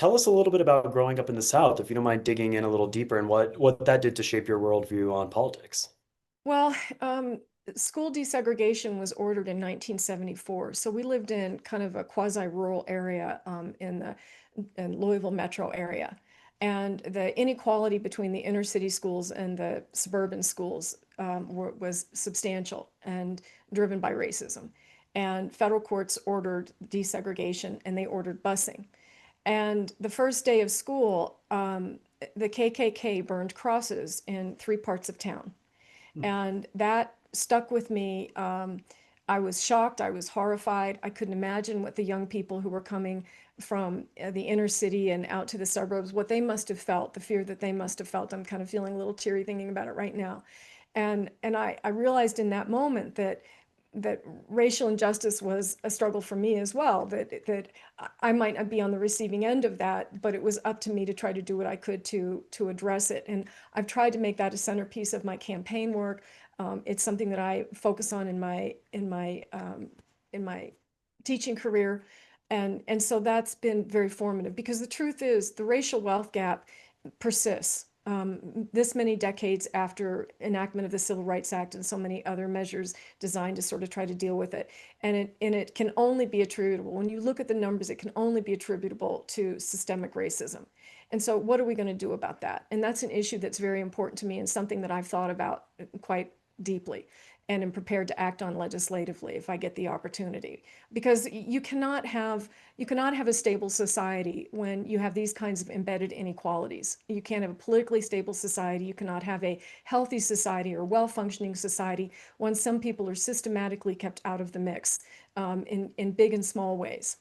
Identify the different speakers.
Speaker 1: Tell us a little bit about growing up in the South, if you don't mind digging in a little deeper and what that did to shape your worldview on politics.
Speaker 2: Well, school desegregation was ordered in 1974. So we lived in kind of a quasi-rural area in Louisville metro area. And the inequality between the inner city schools and the suburban schools was substantial and driven by racism. And federal courts ordered desegregation and they ordered busing. And the first day of school, the KKK burned crosses in three parts of town.
Speaker 1: Hmm.
Speaker 2: And that stuck with me. I was shocked. I was horrified. I couldn't imagine what the young people who were coming from the inner city and out to the suburbs, what they must have felt, the fear that they must have felt. I'm kind of feeling a little teary thinking about it right now. And I realized in that moment that racial injustice was a struggle for me as well, that I might not be on the receiving end of that, but it was up to me to try to do what I could to address it. And I've tried to make that a centerpiece of my campaign work. It's something that I focus on in my teaching career. And so that's been very formative because the truth is the racial wealth gap persists this many decades after enactment of the Civil Rights Act and so many other measures designed to sort of try to deal with it. And it can only be attributable, when you look at the numbers, it can only be attributable to systemic racism. And so what are we going to do about that? And that's an issue that's very important to me and something that I've thought about quite deeply and am prepared to act on legislatively if I get the opportunity. Because you cannot have a stable society when you have these kinds of embedded inequalities. You can't have a politically stable society. You cannot have a healthy society or well-functioning society when some people are systematically kept out of the mix in big and small ways.